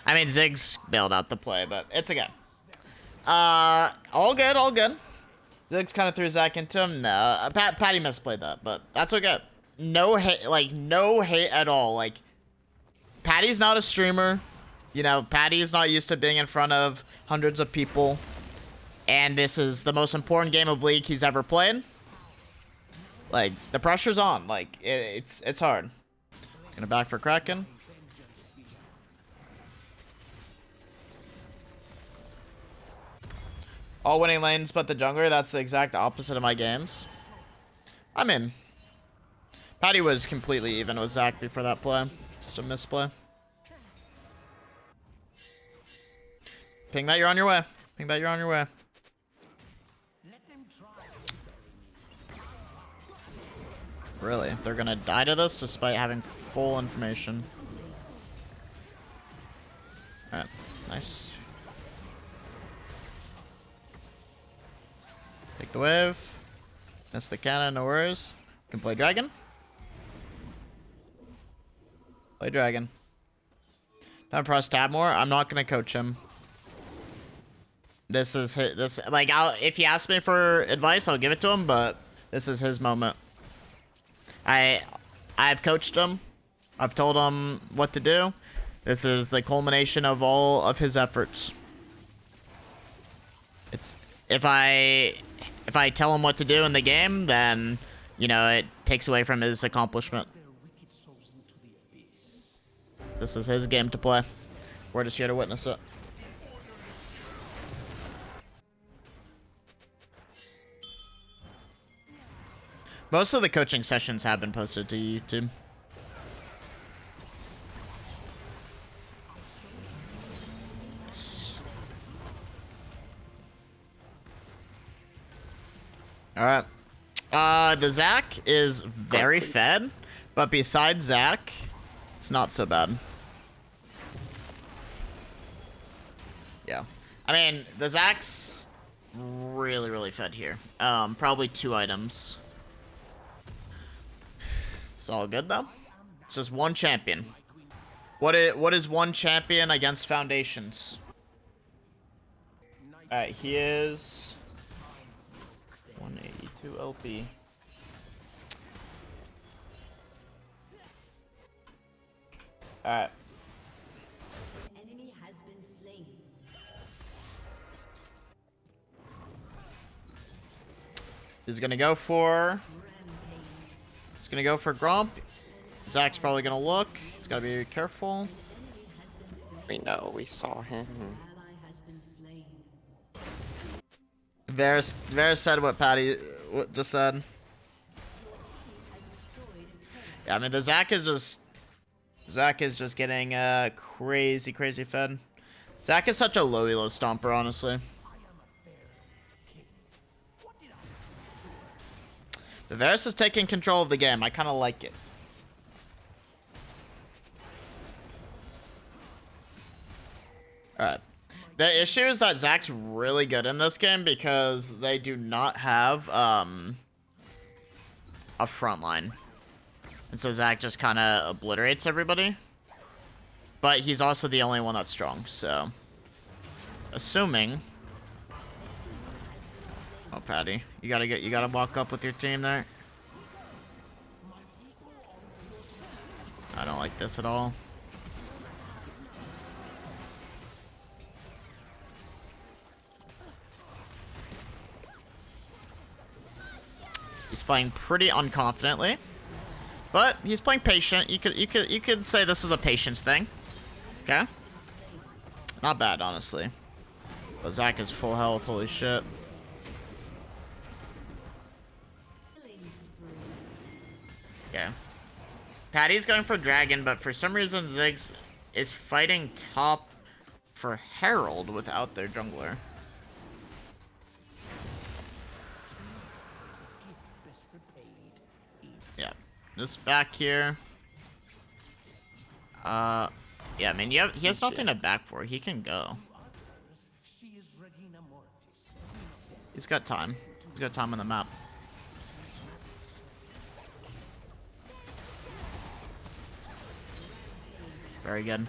I mean, Ziggs bailed out the play, but it's okay. All good, all good. Ziggs kind of threw Zach into him. No, Patty misplayed that, but that's okay. No hate, like no hate at all. Like, Patty's not a streamer. You know, Patty is not used to being in front of hundreds of people. And this is the most important game of League he's ever played. Like, the pressure's on. Like, it's hard. Gonna back for Kraken. All winning lanes but the jungler. That's the exact opposite of my games. I'm in. Patty was completely even with Zach before that play. Just a misplay. Ping that you're on your way. Ping that you're on your way. Really? They're gonna die to this despite having full information. Alright, nice. Take the wave. Miss the cannon, no worries. Can play dragon. Play dragon. Time to press tab more. I'm not gonna coach him. This is his, this like if he asks me for advice, I'll give it to him, but this is his moment. I've coached him. I've told him what to do. This is the culmination of all of his efforts. It's if I tell him what to do in the game, then you know it takes away from his accomplishment. This is his game to play. We're just here to witness it. Most of the coaching sessions have been posted to YouTube. Nice. Alright. The Zach is very fed, but besides Zach, it's not so bad. Yeah. I mean, the Zach's really, really fed here. Probably 2 items. It's all good though. It's just one champion. What is one champion against foundations? Alright, he is 182 LP. Alright. Enemy has been slain. He's gonna go for Gromp. Zach's probably gonna look. He's gotta be careful. We know, we saw him. Ally has been slain. Varus said what Patty just said. Yeah, I mean the Zach is just getting crazy fed. Zach is such a low elo stomper, honestly. The Varus is taking control of the game. I kind of like it. Alright. The issue is that Zach's really good in this game because they do not have a front line. And so Zach just kind of obliterates everybody. But he's also the only one that's strong, so... Assuming... Oh, Patty. You gotta walk up with your team there. I don't like this at all. He's playing pretty unconfidently, but he's playing patient. You could say this is a patience thing. Okay, not bad honestly. But Zach is full health. Holy shit. Yeah. Patty's going for Dragon, but for some reason Ziggs is fighting top for Herald without their jungler. Yeah. Just back here. Yeah, I mean, he has nothing to back for. He can go. He's got time. He's got time on the map. Very good.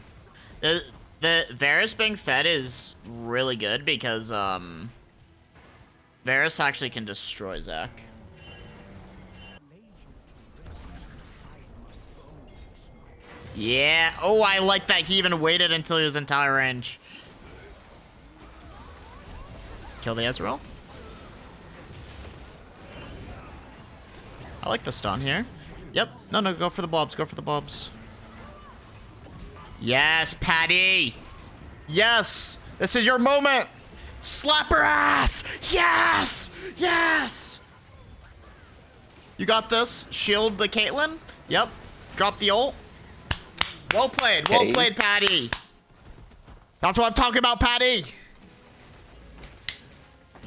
The Varus being fed is really good because Varus actually can destroy Zach. Yeah. Oh, I like that he even waited until he was entire range. Kill the Ezreal. I like the stun here. Yep. No, go for the blobs. Go for the blobs. Yes, Patty. Yes. This is your moment. Slap her ass! Yes! Yes! You got this. Shield the Caitlyn. Yep. Drop the ult. Well played. Well Okay. played, Patty. That's what I'm talking about, Patty.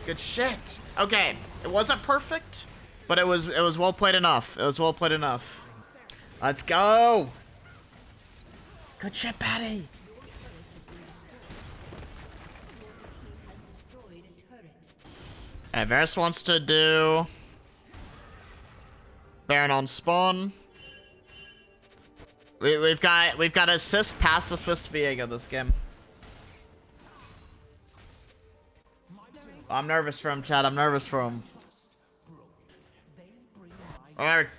Good shit. Okay. It wasn't perfect, but it was well played enough. It was well played enough. Let's go. Good shit, Patty. Varus wants to do Baron on spawn. We've got assist pacifist Viego this game. I'm nervous for him, Chad. I'm nervous for him.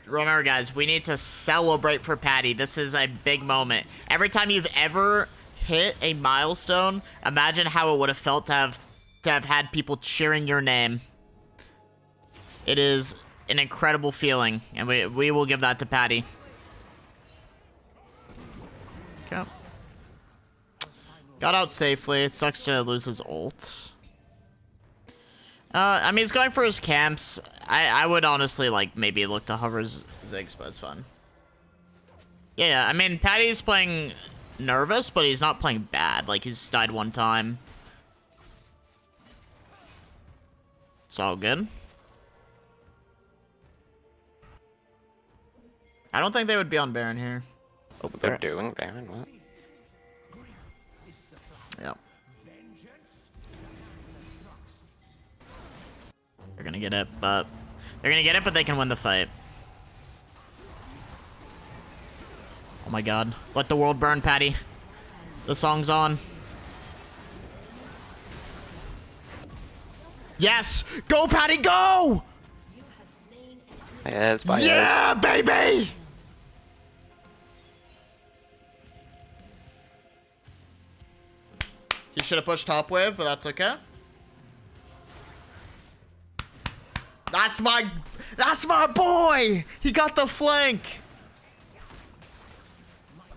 Remember, guys, we need to celebrate for Patty. This is a big moment. Every time you've ever hit a milestone, imagine how it would have felt to have had people cheering your name. It is an incredible feeling, and we will give that to Patty. Okay. Got out safely. It sucks to lose his ult. I mean, he's going for his camps. I would honestly, like, maybe look to hover Ziggs, but it's fun. Yeah, I mean, Patty's playing nervous, but he's not playing bad. Like, he's died one time. It's all good. I don't think they would be on Baron here. Oh, They're doing Baron, what? Yeah. They're gonna get it, but they can win the fight. Oh my god. Let the world burn, Patty. The song's on. Yes! Go, Patty, go! Yes, bye, Yeah, baby! He should have pushed top wave, but that's okay. That's my boy! He got the flank!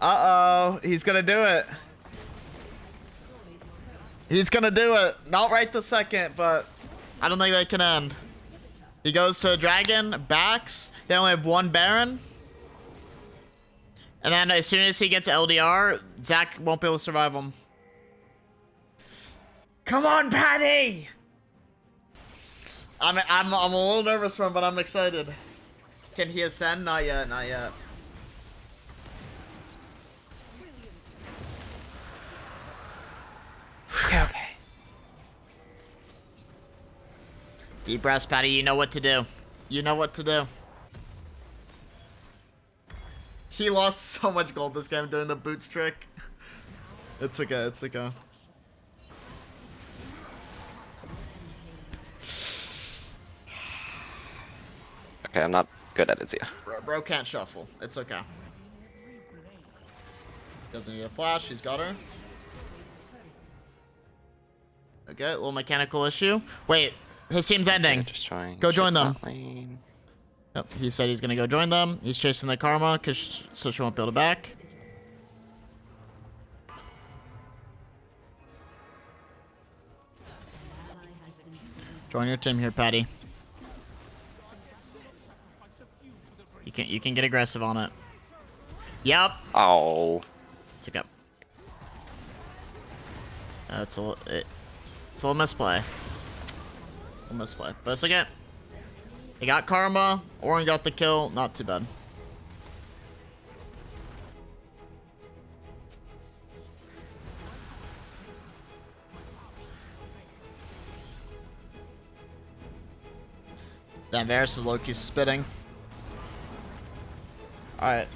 Uh-oh, he's gonna do it. He's gonna do it. Not right this second, but I don't think that can end. He goes to Dragon, backs. They only have one Baron. And then as soon as he gets LDR, Zach won't be able to survive him. Come on, Patty! I'm a little nervous for him, but I'm excited. Can he ascend? Not yet, not yet. Okay. Deep breaths, Patty. You know what to do. You know what to do. He lost so much gold this game doing the boots trick. It's okay, it's okay. Okay, I'm not good at it yet. Bro can't shuffle. It's okay. Doesn't need a flash. He's got her. Okay, little mechanical issue. Wait, his team's ending. Just trying. Go join them. Lane. Yep, he said he's gonna go join them. He's chasing the Karma, so she won't be able to back. Join your team here, Patty. You can get aggressive on it. Yep. Oh. It's okay. It's a little misplay. A misplay, but it's okay. He got Karma. Orin got the kill. Not too bad. Damn, Varus is low-key spitting. Alright.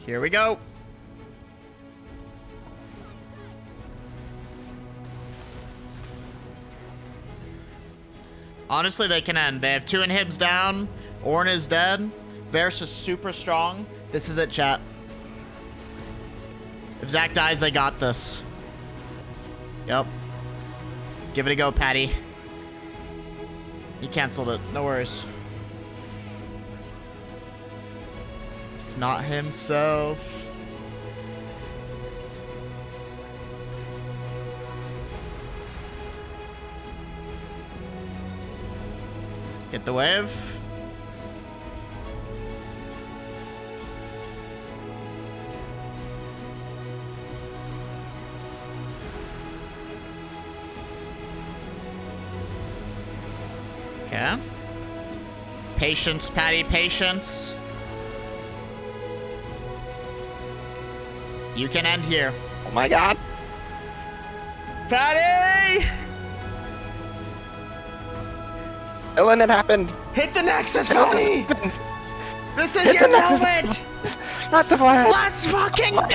Here we go. Honestly, they can end. They have 2 inhibs down. Ornn is dead. Varus is super strong. This is it, chat. If Zach dies, they got this. Yep. Give it a go, Patty. He canceled it. No worries. not himself. Get the wave. Okay. Patience, Patty, patience. You can end here. Oh my god! Patty! Ellen, it happened! Hit the Nexus, Ellen, Patty! it happened! This is Hit your the Nexus. moment! Not the flag! Let's fucking go!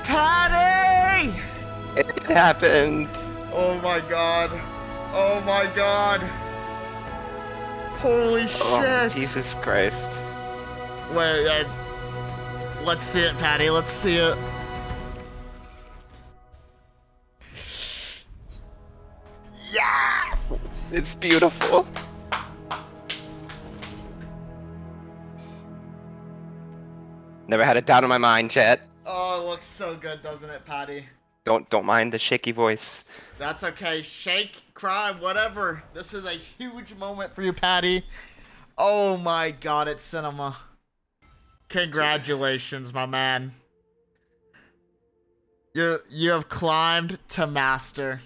Patty! It happened! Oh my god. Oh my god. Holy Oh, shit. Jesus Christ. Wait, let's see it, Patty. Let's see it. Yes! It's beautiful. Never had a doubt in my mind, chat. Oh, it looks so good, doesn't it, Patty? Don't mind the shaky voice. That's okay. Shake, cry, whatever. This is a huge moment for you, Patty. Oh my god, it's cinema. Congratulations, my man. You have climbed to master.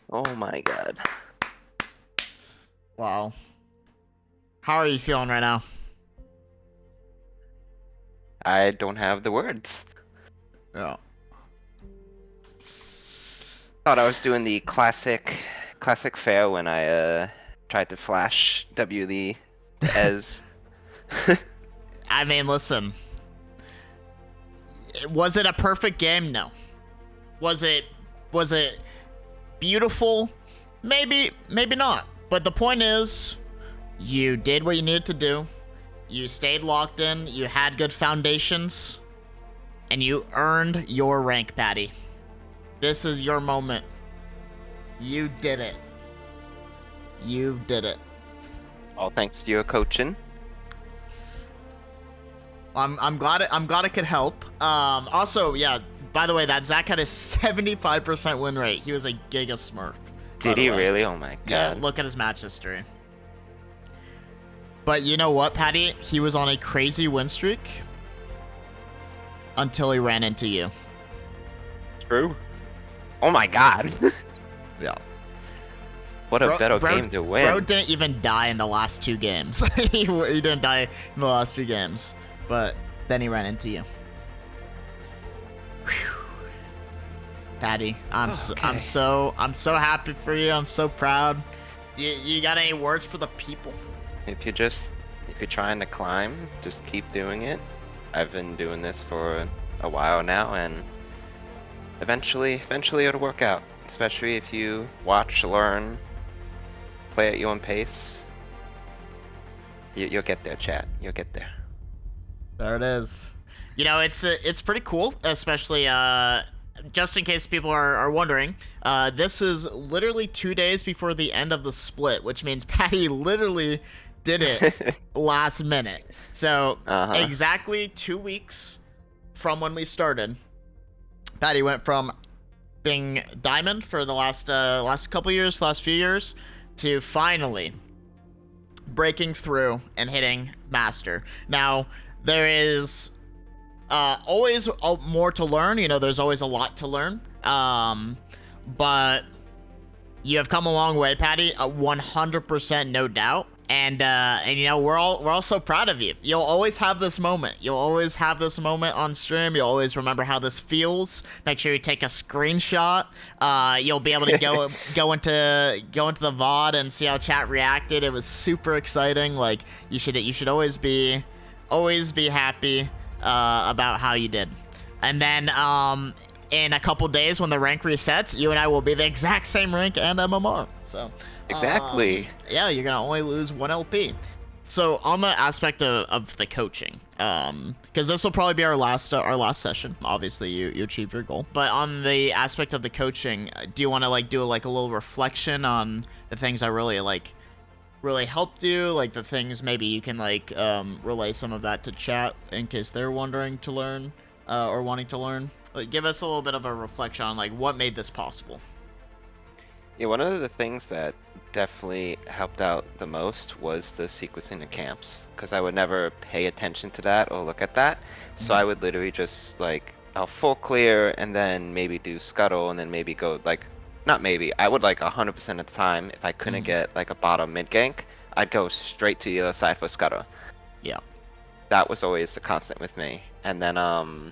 Oh my god. Wow. How are you feeling right now? I don't have the words. Yeah. Thought I was doing the classic fail when I tried to flash W the as. I mean, listen. Was it a perfect game? No. Was it beautiful? Maybe not. But the point is, you did what you needed to do. You stayed locked in, you had good foundations, and you earned your rank, Patty. This is your moment. You did it. You did it. All thanks to your coaching. I'm glad it could help. Also, yeah, by the way, that Zach had a 75% win rate. He was a giga smurf. Did he really? Oh my Yeah, god. look at his match history. But you know what, Patty? He was on a crazy win streak until he ran into you. True. Oh my god. Yeah. What a better game to win. Bro didn't even die in the last 2 games. he didn't die in the last 2 games. But then he ran into you. Whew. Patty, I'm so happy for you. I'm so proud. You got any words for the people? If you're trying to climb, just keep doing it. I've been doing this for a while now, and eventually it'll work out. Especially if you watch, learn, play at your own pace. You'll get there, chat. You'll get there. There it is. You know, it's pretty cool, especially just in case people are wondering. This is literally 2 days before the end of the split, which means Patty literally did it last minute. So exactly 2 weeks from when we started, Patty went from being Diamond for the last couple years, last few years, to finally breaking through and hitting Master. Now, there is always more to learn. You know, there's always a lot to learn. But you have come a long way, Patty. 100%, no doubt. And you know, we're all so proud of you. You'll always have this moment. You'll always have this moment on stream. You'll always remember how this feels. Make sure you take a screenshot. You'll be able to go into the VOD and see how chat reacted. It was super exciting. Like, you should always be happy about how you did. And then in a couple days when the rank resets, you and I will be the exact same rank and MMR. So Exactly. yeah, you're gonna only lose 1 LP. So on the aspect of the coaching, because this will probably be our last session. Obviously, you achieved your goal. But on the aspect of the coaching, do you want to do a little reflection on the things that really really helped you, like the things maybe you can like relay some of that to chat in case they're wondering to learn or wanting to learn. Like, give us a little bit of a reflection on like what made this possible. Yeah, one of the things that definitely helped out the most was the sequencing of camps, because I would never pay attention to that or look at that. So I would literally just like, I'll full clear and then maybe do scuttle and then maybe go like, not maybe, I would like 100% of the time, if I couldn't get like a bottom mid gank, I'd go straight to the other side for scuttle. Yeah. That was always the constant with me. And then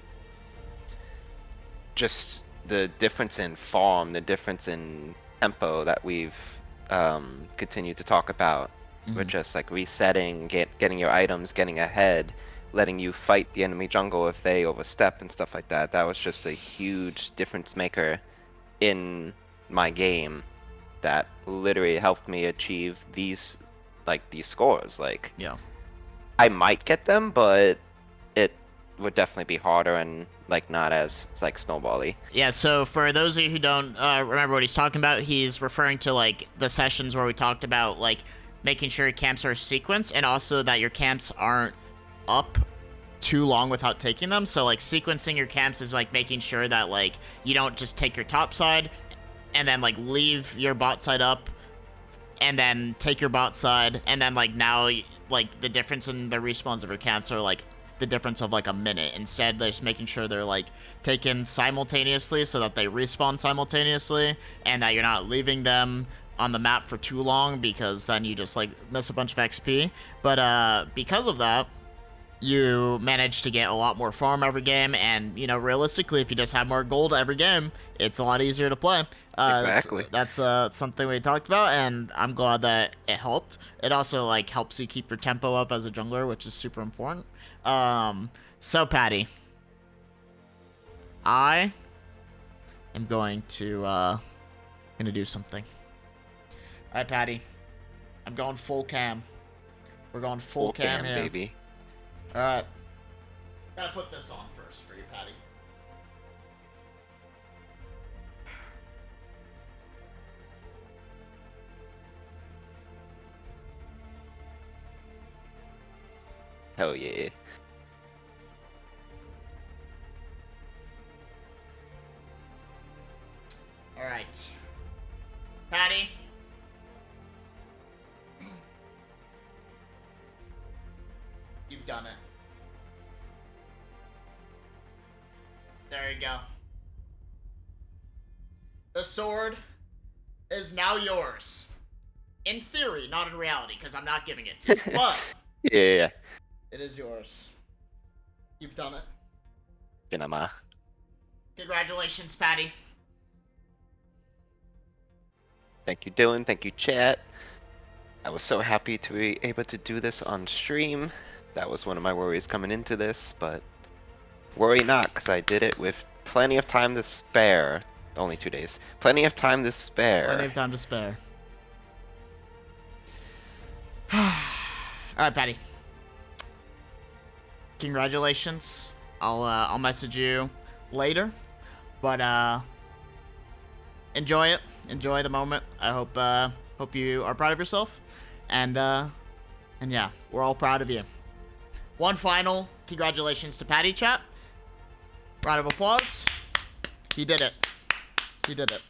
just the difference in farm, the difference in tempo that we've continued to talk about. We're just like resetting, getting your items, getting ahead, letting you fight the enemy jungle if they overstep and stuff like that. That was just a huge difference maker in my game that literally helped me achieve these scores. Like, Yeah. I might get them, but it would definitely be harder and like not as like snowbally. Yeah, so for those of you who don't remember what he's talking about, he's referring to like the sessions where we talked about like making sure your camps are sequenced and also that your camps aren't up too long without taking them. So like sequencing your camps is like making sure that like you don't just take your top side and then like leave your bot side up and then take your bot side and then like now like the difference in the respawns of your camps are like the difference of like a minute. Instead, they're just making sure they're like taken simultaneously so that they respawn simultaneously and that you're not leaving them on the map for too long because then you just like miss a bunch of XP. But because of that, you manage to get a lot more farm every game, and you know, realistically, if you just have more gold every game, it's a lot easier to play. Exactly. That's something we talked about, and I'm glad that it helped. It also like helps you keep your tempo up as a jungler, which is super important. So Patty, I am going to do something. All right, Patty, I'm going full cam. We're going full cam here, baby. Alright. Gotta put this on first for you, Patty. Hell yeah. Alright. Patty. You've done it. There you go. The sword is now yours. In theory, not in reality, because I'm not giving it to you. But Yeah. it is yours. You've done it. Cinema. Congratulations, Patty. Thank you, Dylan. Thank you, chat. I was so happy to be able to do this on stream. That was one of my worries coming into this, but worry not, because I did it with plenty of time to spare. Only 2 days. Plenty of time to spare. Plenty of time to spare. Alright, Patty. Congratulations. I'll message you later. But enjoy it. Enjoy the moment. I hope you are proud of yourself. And yeah, we're all proud of you. One final congratulations to Patty, chat. Round of applause. He did it. He did it.